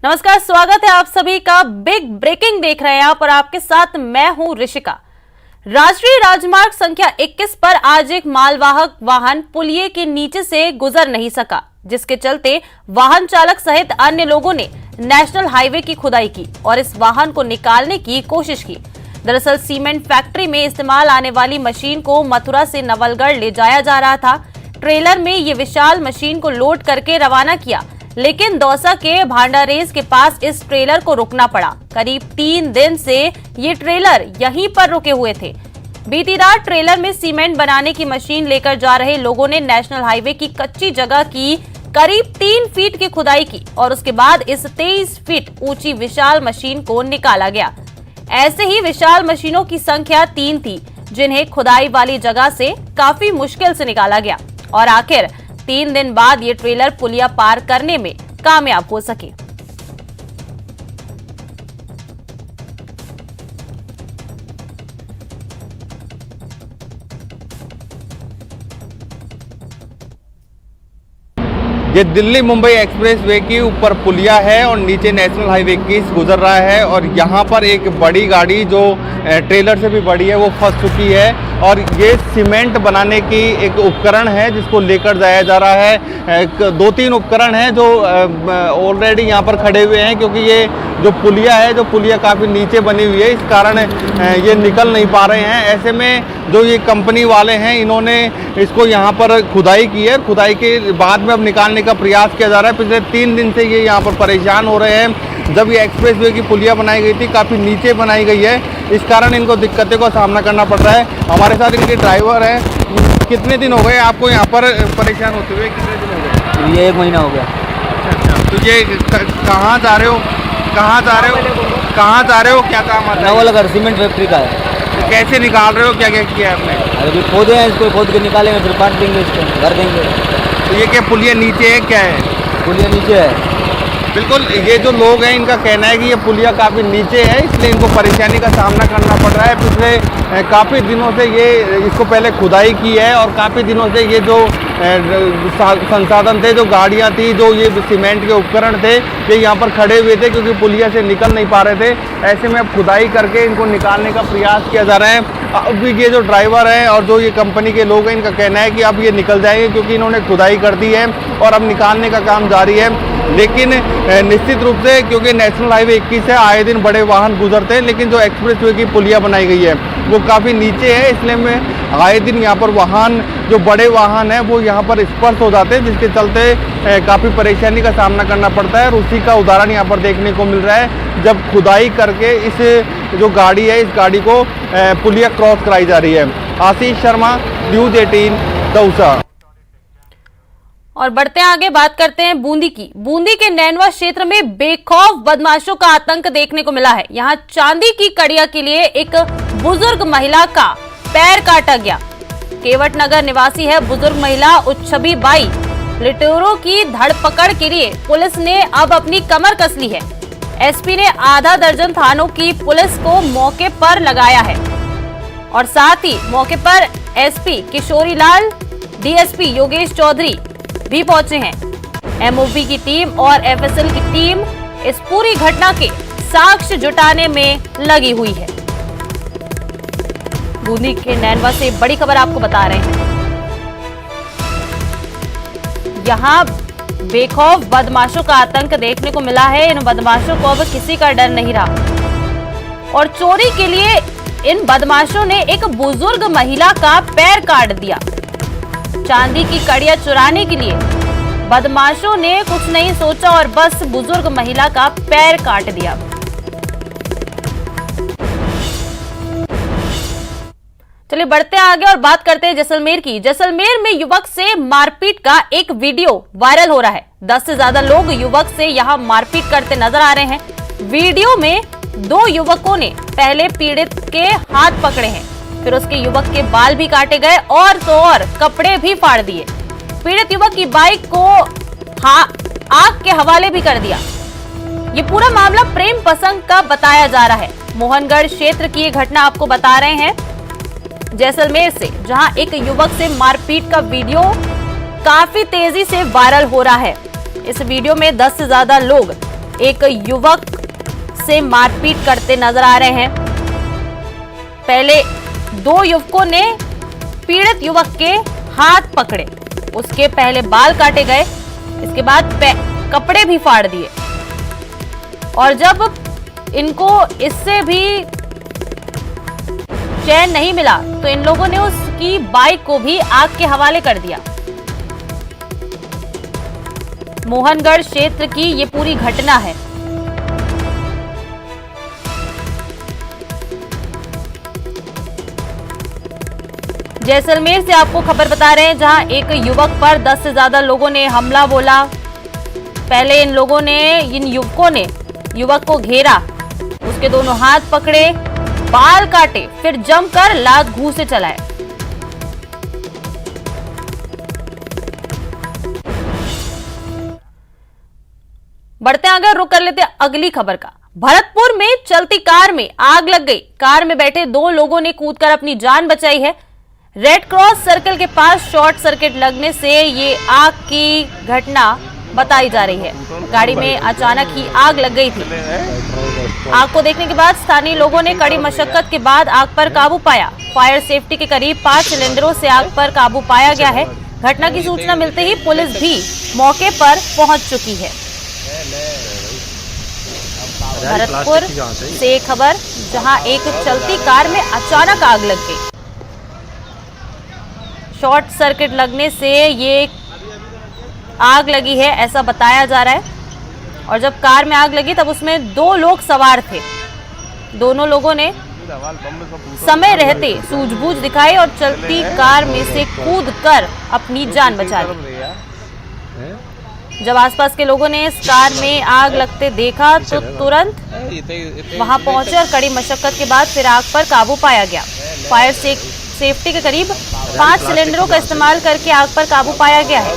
नमस्कार, स्वागत है आप सभी का। बिग ब्रेकिंग देख रहे हैं आप और आपके साथ मैं हूं ऋषिका। राष्ट्रीय राजमार्ग संख्या 21 पर आज एक मालवाहक वाहन पुलिये के नीचे से गुजर नहीं सका, जिसके चलते वाहन चालक सहित अन्य लोगों ने नेशनल हाईवे की खुदाई की और इस वाहन को निकालने की कोशिश की। दरअसल सीमेंट फैक्ट्री में इस्तेमाल आने वाली मशीन को मथुरा से नवलगढ़ ले जाया जा रहा था। ट्रेलर में ये विशाल मशीन को लोड करके रवाना किया, लेकिन दौसा के भांडारेज के पास इस ट्रेलर को रुकना पड़ा। करीब 3 दिन से ये ट्रेलर यहीं पर रुके हुए थे। बीती रात ट्रेलर में सीमेंट बनाने की मशीन लेकर जा रहे लोगों ने नेशनल हाईवे की कच्ची जगह की करीब 3 फीट की खुदाई की और उसके बाद इस 23 फीट ऊंची विशाल मशीन को निकाला गया। ऐसे ही विशाल मशीनों की संख्या 3 थी, जिन्हें खुदाई वाली जगह से काफी मुश्किल से निकाला गया और आखिर 3 दिन बाद ये ट्रेलर पुलिया पार करने में कामयाब हो सके। ये दिल्ली मुंबई एक्सप्रेस वे की ऊपर पुलिया है और नीचे नेशनल हाईवे 21 गुजर रहा है और यहाँ पर एक बड़ी गाड़ी जो ट्रेलर से भी बड़ी है वो फंस चुकी है और ये सीमेंट बनाने की एक उपकरण है जिसको लेकर जाया जा रहा है। 2-3 उपकरण हैं जो ऑलरेडी यहाँ पर खड़े हुए हैं, क्योंकि ये जो पुलिया काफ़ी नीचे बनी हुई है, इस कारण ये निकल नहीं पा रहे हैं। ऐसे में जो ये कंपनी वाले हैं इन्होंने इसको यहाँ पर खुदाई की है। खुदाई के बाद में अब निकालने का प्रयास किया जा रहा है। पिछले 3 दिन से ये यहाँ पर परेशान हो रहे हैं। जब ये एक्सप्रेस वे की पुलिया बनाई गई थी काफ़ी नीचे बनाई गई है, इस कारण इनको दिक्कतों का सामना करना पड़ रहा है। हमारे साथ इनके ड्राइवर हैं। कितने दिन हो गए आपको यहाँ पर परेशान होते हुए? कितने दिन हो गए? ये 1 महीना हो गया। अच्छा, तो ये कहाँ जा रहे हो? कहाँ जा रहे हो? क्या काम आता है? नवलगढ़ सीमेंट फैक्ट्री का है। तो कैसे निकाल रहे हो? क्या क्या किया आपने? अभी खोदे हैं, इसको खोद के निकालेंगे, फिर काट देंगे, इसको भर देंगे। तो ये क्या पुलिया नीचे है, क्या है? पुलिया नीचे है। बिल्कुल, ये जो लोग हैं इनका कहना है कि ये पुलिया काफ़ी नीचे है, इसलिए इनको परेशानी का सामना करना पड़ रहा है। पिछले काफ़ी दिनों से ये इसको पहले खुदाई की है और काफ़ी दिनों से ये जो संसाधन थे, जो गाड़ियां थी, जो ये सीमेंट के उपकरण थे, ये यहाँ पर खड़े हुए थे क्योंकि पुलिया से निकल नहीं पा रहे थे। ऐसे में अब खुदाई करके इनको निकालने का प्रयास किया जा रहा है। अब ये जो ड्राइवर हैं और जो ये कंपनी के लोग हैं इनका कहना है कि अब ये निकल जाएंगे क्योंकि इन्होंने खुदाई कर दी है और अब निकालने का काम जारी है। लेकिन निश्चित रूप से क्योंकि नेशनल हाईवे 21 है, आए दिन बड़े वाहन गुजरते हैं, लेकिन जो एक्सप्रेस वे की पुलिया बनाई गई है वो काफ़ी नीचे है, इसलिए में आए दिन यहाँ पर वाहन, जो बड़े वाहन हैं वो यहाँ पर स्पर्श हो जाते हैं, जिसके चलते काफ़ी परेशानी का सामना करना पड़ता है। और उसी का उदाहरण यहाँ पर देखने को मिल रहा है जब खुदाई करके इस जो गाड़ी है, इस गाड़ी को पुलिया क्रॉस कराई जा रही है। आशीष शर्मा, न्यूज़ 18, दौसा। और बढ़ते हैं आगे, बात करते हैं बूंदी की। बूंदी के नैनवा क्षेत्र में बेखौफ बदमाशों का आतंक देखने को मिला है। यहाँ चांदी की कड़िया के लिए एक बुजुर्ग महिला का पैर काटा गया। केवट नगर निवासी है बुजुर्ग महिला उच्छबी बाई। लिटोरों की धरपकड़ के लिए पुलिस ने अब अपनी कमर कस ली है। एसपी ने आधा दर्जन थानों की पुलिस को मौके पर लगाया है और साथ ही मौके पर एसपी किशोरी लाल, डीएसपी योगेश चौधरी भी पहुंचे हैं। एमओबी की टीम और एफएसएल की टीम इस पूरी घटना के साक्ष्य जुटाने में लगी हुई है। बूंदी के नैनवा से बड़ी खबर आपको बता रहे हैं। यहां बेखौफ बदमाशों का आतंक देखने को मिला है। इन बदमाशों को अब किसी का डर नहीं रहा और चोरी के लिए इन बदमाशों ने एक बुजुर्ग महिला का पैर काट दिया। चांदी की कड़िया चुराने के लिए बदमाशों ने कुछ नहीं सोचा और बस बुजुर्ग महिला का पैर काट दिया। चलिए बढ़ते हैं आगे और बात करते हैं जैसलमेर की। जैसलमेर में युवक से मारपीट का एक वीडियो वायरल हो रहा है। 10 से ज्यादा लोग युवक से यहां मारपीट करते नजर आ रहे हैं। वीडियो में 2 युवकों ने पहले पीड़ित के हाथ पकड़े हैं, फिर उसके युवक के बाल भी काटे गए और तो और कपड़े भी फाड़ दिए। पीड़ित युवक की बाइक को आग के हवाले भी कर दिया। ये पूरा मामला प्रेम प्रसंग का बताया जा रहा है। मोहनगढ़ क्षेत्र की ये घटना आपको बता रहे हैं जैसलमेर से, जहां एक युवक से मारपीट का वीडियो काफी तेजी से वायरल हो रहा है। इस वीडियो में 10 से ज्यादा लोग एक युवक से मारपीट करते नजर आ रहे हैं। पहले 2 युवकों ने पीड़ित युवक के हाथ पकड़े, उसके पहले बाल काटे गए, इसके बाद कपड़े भी फाड़ दिए और जब इनको इससे भी चैन नहीं मिला तो इन लोगों ने उसकी बाइक को भी आग के हवाले कर दिया। मोहनगढ़ क्षेत्र की ये पूरी घटना है। जैसलमेर से आपको खबर बता रहे हैं, जहां एक युवक पर 10 से ज्यादा लोगों ने हमला बोला। पहले इन युवकों ने युवक को घेरा, उसके दोनों हाथ पकड़े, बाल काटे, फिर जमकर लात घूंसे चलाए। बढ़ते आगे, रुक कर लेते अगली खबर का। भरतपुर में चलती कार में आग लग गई। कार में बैठे 2 लोगों ने कूदकर अपनी जान बचाई है। रेड क्रॉस सर्कल के पास शॉर्ट सर्किट लगने से ये आग की घटना बताई जा रही है। गाड़ी में अचानक ही आग लग गई थी। आग को देखने के बाद स्थानीय लोगों ने कड़ी मशक्कत के बाद आग पर काबू पाया। फायर सेफ्टी के करीब 5 सिलेंडरों से आग पर काबू पाया गया है। घटना की सूचना मिलते ही पुलिस भी मौके पर पहुंच चुकी है। भरतपुर से खबर, जहां एक चलती कार में अचानक आग लग गई। शॉर्ट सर्किट लगने से ये आग लगी है, ऐसा बताया जा रहा है। और जब कार में आग लगी तब उसमें 2 लोग सवार थे। दोनों लोगों ने समय रहते सूझबूझ दिखाई और चलती कार में से कूदकर अपनी जान बचा ली। जब आसपास के लोगों ने इस कार में आग लगते देखा तो तुरंत वहां पहुंचे और कड़ी मशक्कत के बाद फिर आग पर काबू पाया गया। फायर सेफ्टी के करीब 5 सिलेंडरों का इस्तेमाल करके आग पर काबू पाया गया है।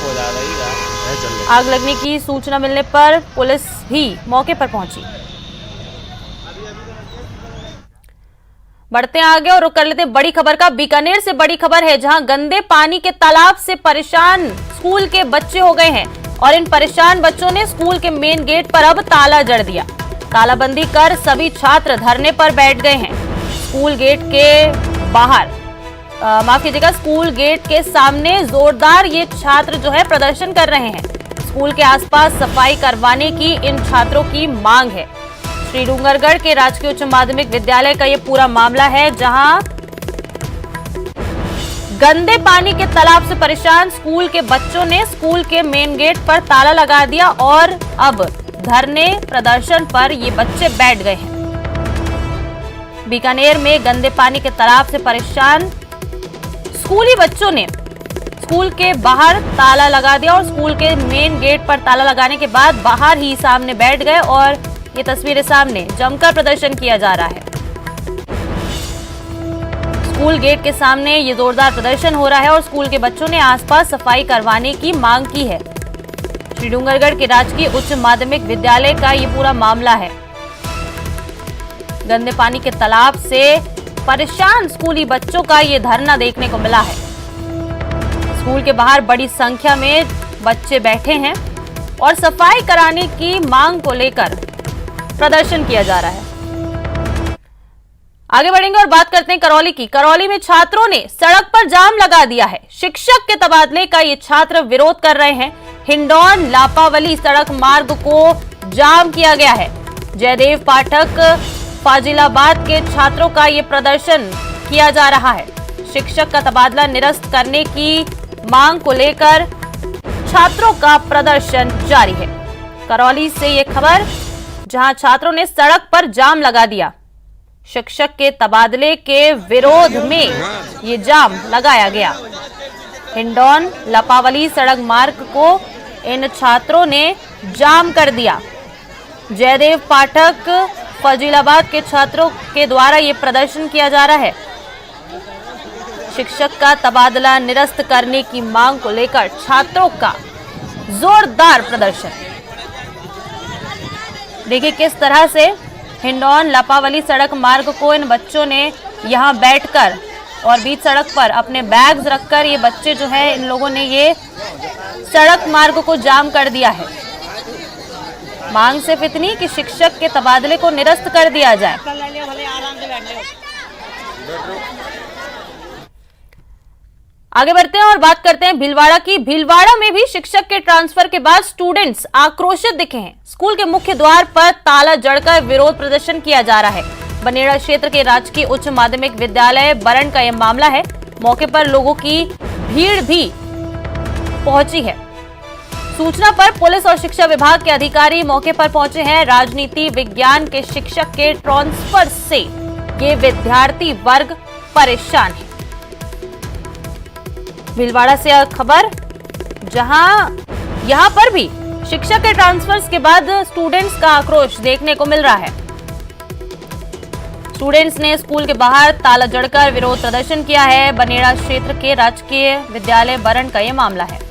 आग लगने की सूचना मिलने पर पुलिस भी मौके पर पहुंची। बढ़ते आगे और रुक कर लेते बड़ी खबर का। बीकानेर से बड़ी खबर है, जहां गंदे पानी के तालाब से परेशान स्कूल के बच्चे हो गए हैं और इन परेशान बच्चों ने स्कूल के मेन गेट पर अब ताला जड़ दिया। तालाबंदी कर सभी छात्र धरने पर बैठ गए हैं। स्कूल गेट के बाहर स्कूल गेट के सामने जोरदार ये छात्र जो है प्रदर्शन कर रहे हैं। स्कूल के आसपास सफाई करवाने की इन छात्रों की मांग है। श्री डूंगरगढ़ के राजकीय उच्च माध्यमिक विद्यालय का ये पूरा मामला है, जहां गंदे पानी के तालाब से परेशान स्कूल के बच्चों ने स्कूल के मेन गेट पर ताला लगा दिया और अब धरने प्रदर्शन पर ये बच्चे बैठ गए हैं। बीकानेर में गंदे पानी के तालाब से परेशान स्कूली बच्चों ने स्कूल के बाहर ताला लगा दिया और स्कूल के मेन गेट पर ताला लगाने के बाद बाहर ही सामने बैठ गए और ये तस्वीरें सामने जमकर प्रदर्शन किया जा रहा है। स्कूल गेट के सामने ये जोरदार प्रदर्शन हो रहा है और स्कूल के बच्चों ने आसपास सफाई करवाने की मांग की है। श्री डूंगरगढ़ के राजकीय उच्च माध्यमिक विद्यालय का ये पूरा मामला है। गंदे पानी के तालाब से परेशान स्कूली बच्चों का ये धरना देखने को मिला है। स्कूल के बाहर बड़ी संख्या में बच्चे बैठे हैं और सफाई कराने की मांग को लेकर प्रदर्शन किया जा रहा है। आगे बढ़ेंगे और बात करते हैं करौली की। करौली में छात्रों ने सड़क पर जाम लगा दिया है। शिक्षक के तबादले का ये छात्र विरोध कर रहे हैं। हिंडौन लापावली सड़क मार्ग को जाम किया गया है। जयदेव पाठक फाजिलाबाद के छात्रों का ये प्रदर्शन किया जा रहा है। शिक्षक का तबादला निरस्त करने की मांग को लेकर छात्रों का प्रदर्शन जारी है। करौली से ये खबर, जहां छात्रों ने सड़क पर जाम लगा दिया। शिक्षक के तबादले के विरोध में ये जाम लगाया गया। हिंडौन लापावली सड़क मार्ग को इन छात्रों ने जाम कर दिया। जयदेव पाठक फजीलाबाद के छात्रों के द्वारा ये प्रदर्शन किया जा रहा है। शिक्षक का तबादला निरस्त करने की मांग को लेकर छात्रों का जोरदार प्रदर्शन। देखिए किस तरह से हिंडौन लापावली सड़क मार्ग को इन बच्चों ने यहां बैठकर और बीच सड़क पर अपने बैग्स रखकर ये बच्चे जो है, इन लोगों ने ये सड़क मार्ग को जाम कर दिया है। मांग सिर्फ इतनी कि शिक्षक के तबादले को निरस्त कर दिया जाए। आगे बढ़ते हैं और बात करते हैं भीलवाड़ा की। भीलवाड़ा में भी शिक्षक के ट्रांसफर के बाद स्टूडेंट्स आक्रोशित दिखे हैं। स्कूल के मुख्य द्वार पर ताला जड़कर विरोध प्रदर्शन किया जा रहा है। बनेड़ा क्षेत्र के राजकीय उच्च माध्यमिक विद्यालय बरन का यह मामला है। मौके पर लोगों की भीड़ भी पहुंची है। सूचना पर पुलिस और शिक्षा विभाग के अधिकारी मौके पर पहुंचे हैं। राजनीति विज्ञान के शिक्षक के ट्रांसफर से ये विद्यार्थी वर्ग परेशान है। भीलवाड़ा से खबर, जहां यहां पर भी शिक्षक के ट्रांसफर्स के बाद स्टूडेंट्स का आक्रोश देखने को मिल रहा है। स्टूडेंट्स ने स्कूल के बाहर ताला जड़कर विरोध प्रदर्शन किया है। बनेड़ा क्षेत्र के राजकीय विद्यालय बरन का यह मामला है।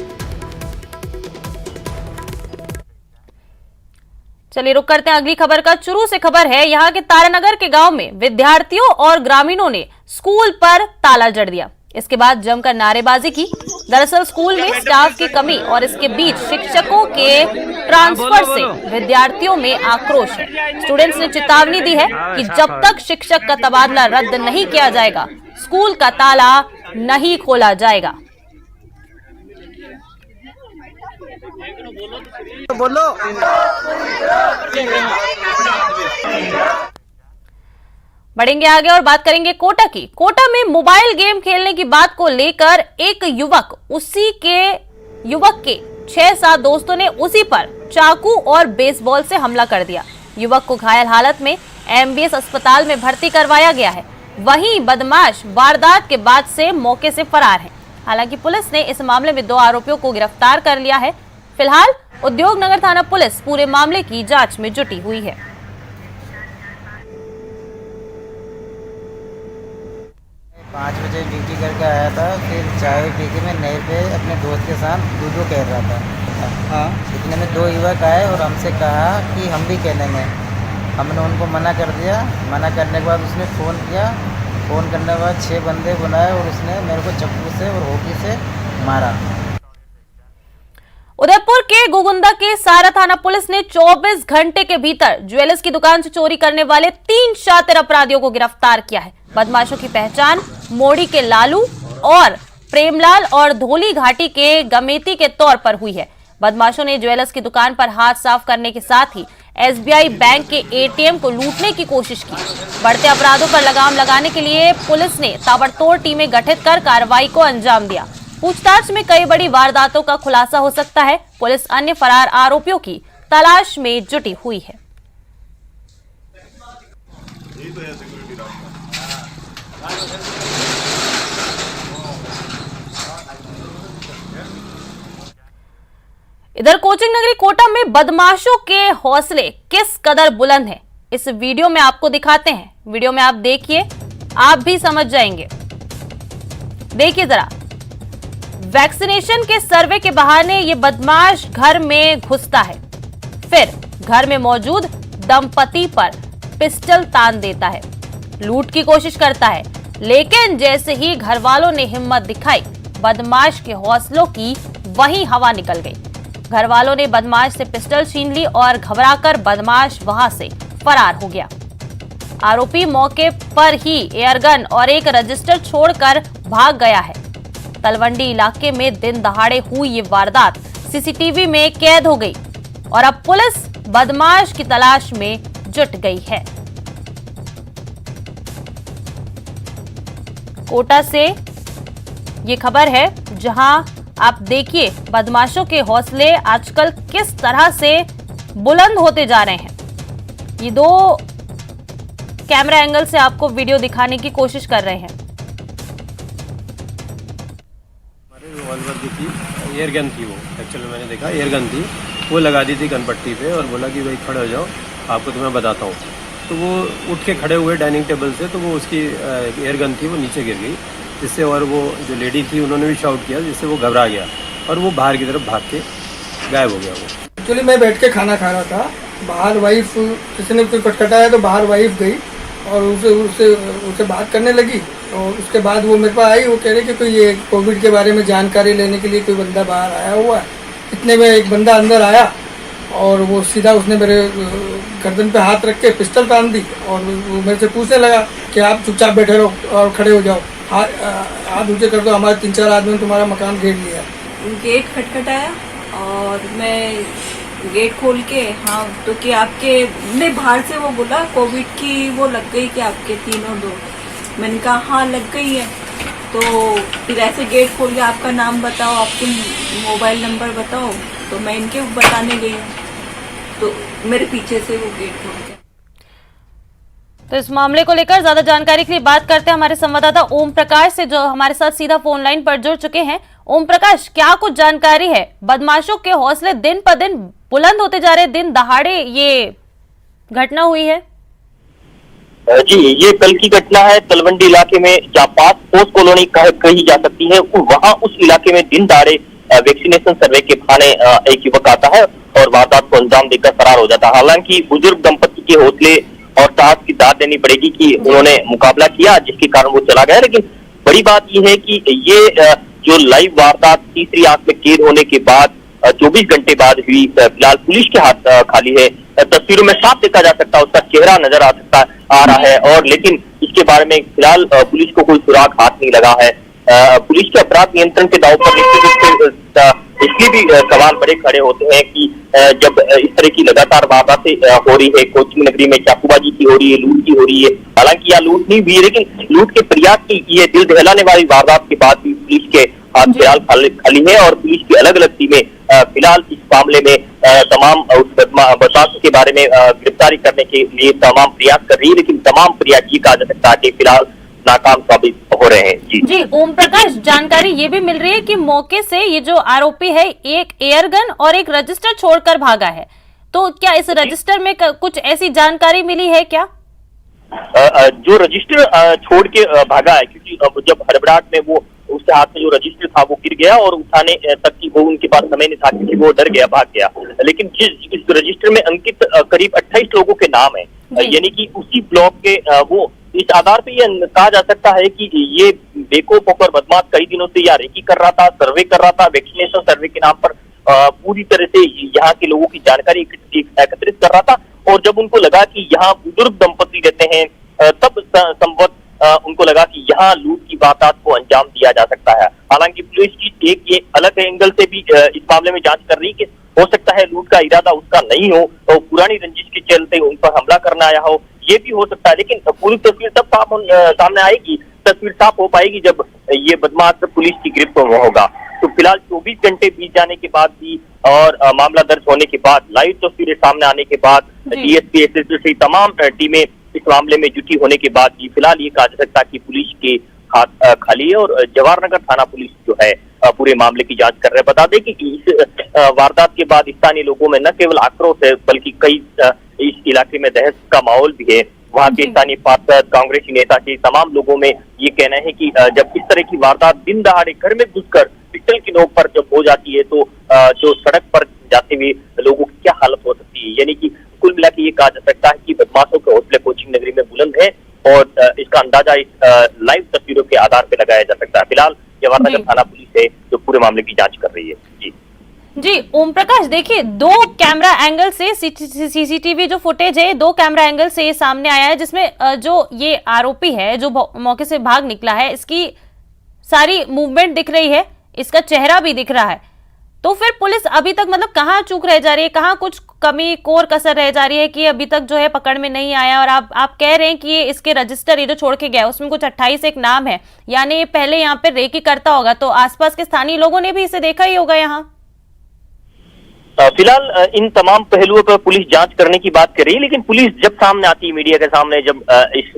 चलिए रुक करते हैं अगली खबर का। चुरू से खबर है, यहां के तारानगर के गांव में विद्यार्थियों और ग्रामीणों ने स्कूल पर ताला जड़ दिया। इसके बाद जमकर नारेबाजी की। दरअसल स्कूल में स्टाफ की कमी और इसके बीच शिक्षकों के ट्रांसफर से विद्यार्थियों में आक्रोश है। स्टूडेंट्स ने चेतावनी दी है कि जब तक शिक्षक का तबादला रद्द नहीं किया जाएगा, स्कूल का ताला नहीं खोला जाएगा। बोलो। बढ़ेंगे आगे और बात करेंगे कोटा की। कोटा में मोबाइल गेम खेलने की बात को लेकर एक युवक के 6-7 दोस्तों ने उसी पर चाकू और बेसबॉल से हमला कर दिया। युवक को घायल हालत में एमबीएस अस्पताल में भर्ती करवाया गया है। वहीं बदमाश वारदात के बाद से मौके से फरार है। हालांकि पुलिस ने इस मामले में 2 आरोपियों को गिरफ्तार कर लिया है। फिलहाल उद्योगनगर थाना पुलिस पूरे मामले की जांच में जुटी हुई है। पाँच बजे ड्यूटी करके आया था, फिर चाय पी के मैं नहर पे अपने दोस्त के साथ लूडो खेल रहा था। हाँ, इतने में 2 युवक आए और हमसे कहा कि हम भी खेलेंगे। हमने उनको मना कर दिया। मना करने के बाद उसने फ़ोन किया। फ़ोन करने के बाद 6 बंदे बुलाए और उसने मेरे को चप्पू से और होकी से मारा। उदयपुर के गोगुंदा के सारा थाना पुलिस ने 24 घंटे के भीतर ज्वेलर्स की दुकान से चोरी करने वाले 3 शातिर अपराधियों को गिरफ्तार किया है। बदमाशों की पहचान मोड़ी के लालू और प्रेमलाल और धोली घाटी के गमेती के तौर पर हुई है। बदमाशों ने ज्वेलर्स की दुकान पर हाथ साफ करने के साथ ही एसबीआई बैंक के एटीएम को लूटने की कोशिश की। बढ़ते अपराधों पर लगाम लगाने के लिए पुलिस ने ताबड़तोड़ टीमें गठित कर कार्रवाई को अंजाम दिया। पूछताछ में कई बड़ी वारदातों का खुलासा हो सकता है। पुलिस अन्य फरार आरोपियों की तलाश में जुटी हुई है। इधर कोचिंग नगरी कोटा में बदमाशों के हौसले किस कदर बुलंद हैं, इस वीडियो में आपको दिखाते हैं। वीडियो में आप देखिए, आप भी समझ जाएंगे। देखिए जरा, वैक्सीनेशन के सर्वे के बहाने ये बदमाश घर में घुसता है, फिर घर में मौजूद दंपति पर पिस्टल तान देता है, लूट की कोशिश करता है। लेकिन जैसे ही घर वालों ने हिम्मत दिखाई, बदमाश के हौसलों की वहीं हवा निकल गई। घर वालों ने बदमाश से पिस्टल छीन ली और घबराकर बदमाश वहां से फरार हो गया। आरोपी मौके पर ही एयरगन और एक रजिस्टर छोड़कर भाग गया है। तलवंडी इलाके में दिन दहाड़े हुई ये वारदात सीसीटीवी में कैद हो गई और अब पुलिस बदमाश की तलाश में जुट गई है। कोटा से ये खबर है, जहां आप देखिए बदमाशों के हौसले आजकल किस तरह से बुलंद होते जा रहे हैं। ये 2 कैमरा एंगल से आपको वीडियो दिखाने की कोशिश कर रहे हैं। रिवॉल्वर की थी, एयरगन थी वो, एक्चुअली मैंने देखा एयरगन थी, वो लगा दी थी गनपट्टी पे और बोला कि भाई खड़े हो जाओ, आपको तो मैं बताता हूँ। तो वो उठ के खड़े हुए डाइनिंग टेबल से, तो वो उसकी एयरगन थी वो नीचे गिर गई, जिससे और वो जो लेडी थी उन्होंने भी शाउट किया, जिससे वो घबरा गया और वो बाहर की तरफ भाग के गायब हो गया। वो एक्चुअली मैं बैठ के खाना खा रहा था, बाहर वाइफ किसी ने कोई खटखटाया तो बाहर वाइफ गई और उससे बात करने लगी। और उसके बाद वो मेरे पास आई, वो कह रहे कि कोई ये कोविड के बारे में जानकारी लेने के लिए कोई बंदा बाहर आया हुआ है। इतने में एक बंदा अंदर आया और वो सीधा उसने मेरे गर्दन पे हाथ रख के पिस्टल तान दी और वो मेरे से पूछने लगा कि आप चुपचाप बैठे रहो और खड़े हो जाओ, हाथ ऊंचे कर दो, हमारे 3-4 आदमी ने तुम्हारा मकान घेर लिया। गेट खटखटाया और मैं गेट खोल के हाँ तो कि आपके ने बाहर से वो बोला कोविड की वो लग गई कि आपके 3 और 2। मैंने कहा हाँ लग गई है। तो फिर ऐसे गेट खोल के आपका नाम बताओ, आपके मोबाइल नंबर बताओ, तो मैं इनके बताने गई हूँ तो मेरे पीछे से वो गेट खोल के। तो इस मामले को लेकर ज्यादा जानकारी के लिए बात करते हैं हमारे संवाददाता ओम प्रकाश से, जो हमारे साथ सीधा फोन लाइन पर जुड़ चुके हैं। ओम प्रकाश, क्या कुछ जानकारी है? बदमाशों के हौसले दिन पर दिन बुलंद होते जा रहे, दिन दहाड़े ये घटना हुई है। जी, ये कल की घटना है तलवंडी इलाके में, जहाँ पास पोस्ट कॉलोनी कही जा सकती है। वहाँ उस इलाके में दिन दहाड़े वैक्सीनेशन सर्वे के बहाने एक युवक आता है और वारदात को अंजाम देकर फरार हो जाता है। हालांकि बुजुर्ग दंपति के हौसले और साहस की दाद देनी पड़ेगी कि उन्होंने मुकाबला किया, जिसके कारण वो चला गया। लेकिन बड़ी बात यह है कि ये जो लाइव वारदात तीसरी आंख में कैद होने के बाद 24 घंटे बाद हुई, फिलहाल पुलिस के हाथ खाली है। तस्वीरों में साफ देखा जा सकता है, उसका चेहरा नजर आ रहा है और लेकिन इसके बारे में फिलहाल पुलिस को कोई सुराग हाथ नहीं लगा है। पुलिस के अपराध नियंत्रण के दाव पर निश्चित रूप से इसलिए भी सवाल बड़े खड़े होते हैं कि जब इस तरह की लगातार वारदातें हो रही है, कोचिंग नगरी में चाकूबाजी की हो रही है, लूट की हो रही है। हालांकि यह लूट नहीं हुई, लेकिन लूट के प्रयास की ये दिल दहलाने वाली वारदात के बाद भी पुलिस के हाथ फिलहाल खाली है और पुलिस की अलग अलग टीमें फिलहाल इस मामले में तमाम उस बदमाश के बारे में गिरफ्तारी करने के लिए तमाम प्रयास कर रही है। लेकिन तमाम प्रयास ये कहा जा सकता है कि फिलहाल नाकाम साबित हो रहे हैं। जी ओम प्रकाश, जानकारी ये भी मिल रही है कि मौके से ये जो आरोपी है एक एयरगन और एक रजिस्टर छोड़कर भागा है, तो क्या इस रजिस्टर में कुछ ऐसी जानकारी मिली है क्या? जो रजिस्टर छोड़ के भागा है, क्योंकि जब हड़बड़ाहट में वो उसके हाथ में जो रजिस्टर था वो गिर गया और उठाने तक की वो उनके पास समय नहीं था, क्योंकि वो डर गया, भाग गया। लेकिन इस रजिस्टर में अंकित करीब 28 लोगों के नाम है, यानी कि उसी ब्लॉक के वो इस आधार पे ये कहा जा सकता है कि ये बेखौफ होकर बदमाश कई दिनों से या रेकी कर रहा था, सर्वे कर रहा था, वैक्सीनेशन सर्वे के नाम पर पूरी तरह से यहाँ के लोगों की जानकारी एकत्रित कर रहा था। और जब उनको लगा कि यहाँ बुजुर्ग दंपति रहते हैं, तब संभवत उनको लगा कि यहाँ लूट की वारदात को अंजाम दिया जा सकता है। हालांकि पुलिस की एक ये अलग एंगल से भी इस मामले में जांच कर रही है कि हो सकता है लूट का इरादा उसका नहीं हो और पुरानी रंजिश के चलते उन पर हमला करना आया हो, ये भी हो सकता है। लेकिन पूरी तस्वीर तब सामने आएगी, तस्वीर साफ हो पाएगी जब ये बदमाश पुलिस की गिरफ्त में होगा। तो फिलहाल 24 घंटे बीत जाने के बाद भी और मामला दर्ज होने के बाद, लाइव तस्वीरें सामने आने के बाद, डीएसपी एसएसपी तमाम टीमें इस मामले में जुटी होने के बाद भी फिलहाल ये कहा जा सकता है कि पुलिस के हाथ खाली है और जवाहरनगर थाना पुलिस जो है पूरे मामले की जांच कर रहे हैं। बता दें कि इस वारदात के बाद स्थानीय लोगों में न केवल आक्रोश है बल्कि कई इस इलाके में दहशत का माहौल भी है। वहाँ के स्थानीय पार्षद, कांग्रेसी नेता के तमाम लोगों में ये कहना है कि जब इस तरह की वारदात दिन दहाड़े घर में घुसकर पिस्टल की नोक पर जब हो जाती है तो जो सड़क पर जाते हुए लोगों की क्या हालत हो सकती है। यानी कि कुल मिला के ये कहा जा सकता है कि बदमाशों के हौसले कोचिंग नगरी में बुलंद है और इसका अंदाजा इस लाइव तस्वीरों के आधार पर लगाया जा सकता है। फिलहाल जवाहरनगर थाना पुलिस है जो पूरे मामले की जांच कर रही है। जी ओम प्रकाश, देखिए 2 कैमरा एंगल से सीसीटीवी जो फुटेज है 2 कैमरा एंगल से ये सामने आया है, जिसमें जो ये आरोपी है जो मौके से भाग निकला है, इसकी सारी मूवमेंट दिख रही है, इसका चेहरा भी दिख रहा है। तो फिर पुलिस अभी तक मतलब कहाँ चूक रह जा रही है, कहाँ कुछ कमी कोर कसर रह जा रही है कि अभी तक जो है पकड़ में नहीं आया? और आप कह रहे हैं कि ये इसके रजिस्टर ये जो छोड़ के गया उसमें कुछ 28 एक नाम है, यानी ये पहले यहाँ पे रेकी करता होगा, तो आसपास के स्थानीय लोगों ने भी इसे देखा ही होगा यहाँ। फिलहाल इन तमाम पहलुओं पर पुलिस जांच करने की बात कर रही है, लेकिन पुलिस जब सामने आती है मीडिया के सामने, जब इस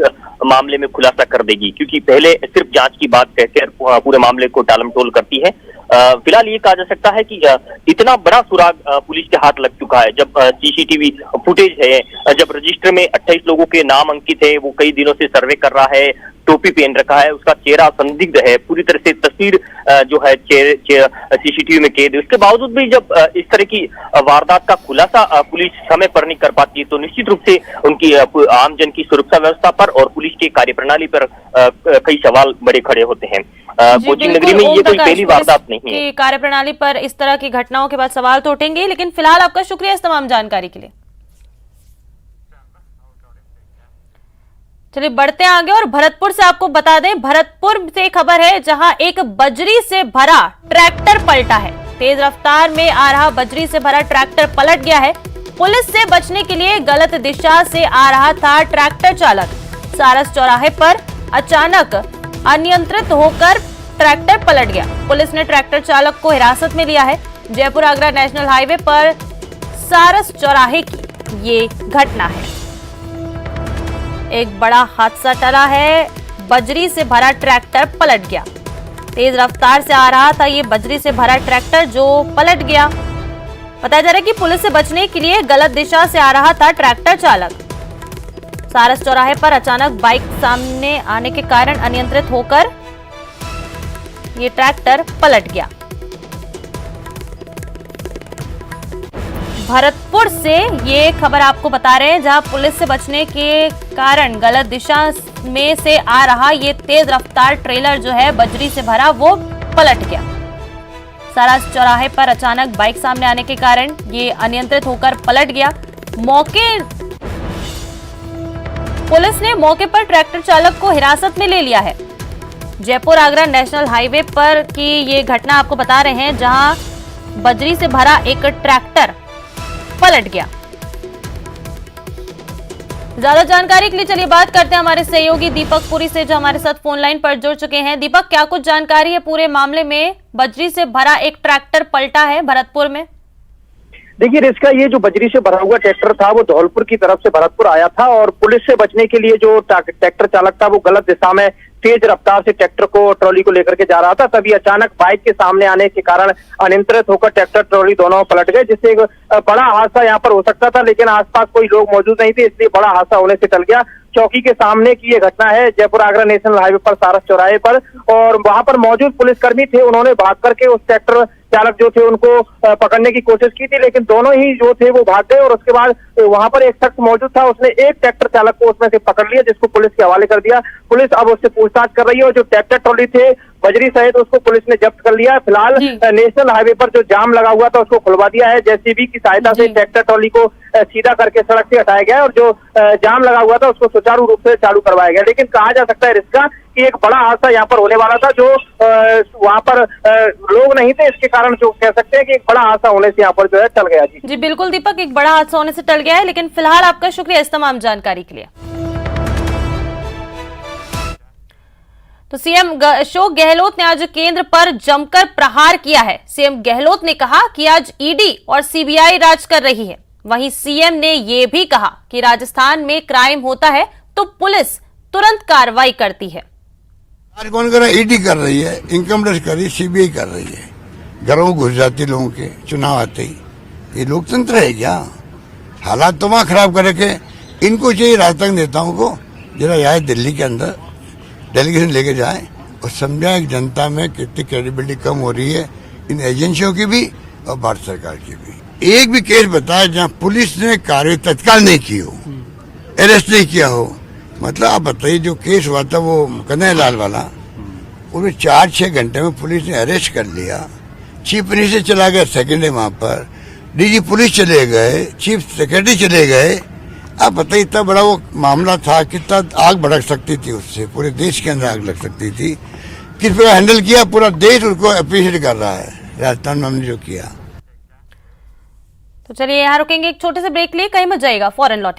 मामले में खुलासा कर देगी, क्योंकि पहले सिर्फ जांच की बात कहकर पूरे मामले को टालमटोल करती है। फिलहाल ये कहा जा सकता है कि इतना बड़ा सुराग पुलिस के हाथ लग चुका है। जब सीसीटीवी फुटेज है, जब रजिस्टर में 28 लोगों के नाम अंकित है, वो कई दिनों से सर्वे कर रहा है, टोपी पहन रखा है, उसका चेहरा संदिग्ध है, पूरी तरह से तस्वीर जो है सीसीटीवी में कैद है, उसके बावजूद भी जब इस तरह की वारदात का खुलासा पुलिस समय पर नहीं कर पाती है तो निश्चित रूप से उनकी आमजन की सुरक्षा व्यवस्था पर और पुलिस की कार्यप्रणाली पर कई सवाल बड़े खड़े होते हैं। कोचिंग नगरी में ये कोई पहली वारदात नहीं है। की कार्यप्रणाली पर इस तरह की घटनाओं के बाद सवाल तो उठेंगे, लेकिन फिलहाल आपका शुक्रिया इस तमाम जानकारी के लिए। चलिए बढ़ते हैं आगे और भरतपुर से आपको बता दें, भरतपुर से खबर है जहां एक बजरी से भरा ट्रैक्टर पलटा है। तेज रफ्तार में आ रहा बजरी से भरा ट्रैक्टर पलट गया है। पुलिस से बचने के लिए गलत दिशा से आ रहा था ट्रैक्टर चालक। सारस चौराहे पर अचानक अनियंत्रित होकर ट्रैक्टर पलट गया। पुलिस ने ट्रैक्टर चालक को हिरासत में लिया है। जयपुर आगरा नेशनल हाईवे पर सारस चौराहे की ये घटना है। एक बड़ा हादसा टला है, बजरी से भरा ट्रैक्टर पलट गया। तेज रफ्तार से आ रहा था ये बजरी से भरा ट्रैक्टर जो पलट गया। बताया जा रहा है कि पुलिस से बचने के लिए गलत दिशा से आ रहा था ट्रैक्टर चालक। सारस चौराहे पर अचानक बाइक सामने आने के कारण अनियंत्रित होकर ये ट्रैक्टर पलट गया। भरतपुर से ये खबर आपको बता रहे हैं जहां पुलिस से बचने के कारण गलत दिशा में से आ रहा ये तेज रफ्तार ट्रेलर जो है बजरी से भरा वो पलट गया। सारस चौराहे पर अचानक बाइक सामने आने के कारण ये अनियंत्रित होकर पलट गया। पुलिस ने मौके पर ट्रैक्टर चालक को हिरासत में ले लिया है। जयपुर आगरा नेशनल हाईवे पर की ये घटना आपको बता रहे हैं जहां बजरी से भरा एक ट्रैक्टर पलट गया। ज्यादा जानकारी के लिए चलिए बात करते हैं हमारे सहयोगी दीपक पुरी से जो हमारे साथ फोन लाइन पर जुड़ चुके हैं। दीपक, क्या कुछ जानकारी है पूरे मामले में? बजरी से भरा एक ट्रैक्टर पलटा है भरतपुर में। देखिए रिस्का, ये जो बजरी से भरा हुआ ट्रैक्टर था वो धौलपुर की तरफ से भरतपुर आया था और पुलिस से बचने के लिए जो ट्रैक्टर चालक था वो गलत दिशा में तेज रफ्तार से ट्रैक्टर को ट्रॉली को लेकर के जा रहा था। तभी अचानक बाइक के सामने आने के कारण अनियंत्रित होकर ट्रैक्टर ट्रॉली दोनों पलट गए, जिससे एक बड़ा हादसा यहाँ पर हो सकता था, लेकिन आसपास कोई लोग मौजूद नहीं थे, इसलिए बड़ा हादसा होने से टल गया। चौकी के सामने की ये घटना है जयपुर आगरा नेशनल हाईवे पर सारस चौराहे पर, और वहां पर मौजूद पुलिसकर्मी थे, उन्होंने भाग करके उस ट्रैक्टर चालक जो थे उनको पकड़ने की कोशिश की थी, लेकिन दोनों ही जो थे वो भाग गए। और उसके बाद वहां पर एक शख्स मौजूद था, उसने एक ट्रैक्टर चालक को उसमें से पकड़ लिया, जिसको पुलिस के हवाले कर दिया। पुलिस अब उससे पूछताछ कर रही है और जो ट्रैक्टर ट्रॉली थे बजरी सहित उसको पुलिस ने जब्त कर लिया। फिलहाल नेशनल हाईवे पर जो जाम लगा हुआ था उसको खुलवा दिया है। जेसीबी की सहायता से ट्रैक्टर ट्रॉली को सीधा करके सड़क से हटाया गया और जो जाम लगा हुआ था उसको सुचारू रूप से चालू करवाया गया। लेकिन कहा जा सकता है रिस्का कि एक बड़ा हादसा यहाँ पर होने वाला था, जो वहाँ पर लोग नहीं थे, इसके कारण जो कह सकते हैं कि एक बड़ा हादसा होने से यहाँ पर जो है टल गया। जी बिल्कुल दीपक, एक बड़ा हादसा होने से टल गया है, लेकिन फिलहाल आपका शुक्रिया इस तमाम जानकारी के लिए। तो सीएम अशोक गहलोत ने आज केंद्र पर जमकर प्रहार किया है। सीएम गहलोत ने कहा कि आज ईडी और सीबीआई राज कर रही है। वहीं सीएम ने यह भी कहा कि राजस्थान में क्राइम होता है तो पुलिस तुरंत कार्रवाई करती है। आज कौन कर रहा है? ईडी कर रही है, इनकम टैक्स कर रही है, सीबीआई कर रही है। घरों घुस जाती लोगों के चुनाव आते ही। ये लोकतंत्र है क्या? हालात तो वहां खराब कर रखे। इनको चाहिए राजस्थान नेताओं को जरा जाए दिल्ली के अंदर, डेलीगेशन लेके जाए और समझाए जनता में कितनी क्रेडिबिलिटी कम हो रही है इन एजेंसियों की भी और भारत सरकार की भी। एक भी केस बताया जहां पुलिस ने कार्रवाई तत्काल नहीं की हो, अरेस्ट नहीं किया हो। मतलब आप बताइए, जो केस हुआ था वो कन्हैयालाल वाला, उन्हें 4-6 घंटे में पुलिस ने अरेस्ट कर लिया। चीफ मिनिस्टर चला गया सेकेंड डे वहां पर, डीजी पुलिस चले गए, चीफ सेक्रेटरी चले गए। आप बताइए इतना बड़ा वो मामला था, कितना आग भड़क सकती थी, उससे पूरे देश के अंदर आग लग सकती थी। किस प्रकार हैंडल किया, पूरा देश उनको अप्रिशिएट कर रहा है राजस्थान में हमने जो किया। तो चलिए यहाँ रुकेंगे एक छोटे से ब्रेक लिए, कहीं मत जाइएगा, फौरन लौटेंगे।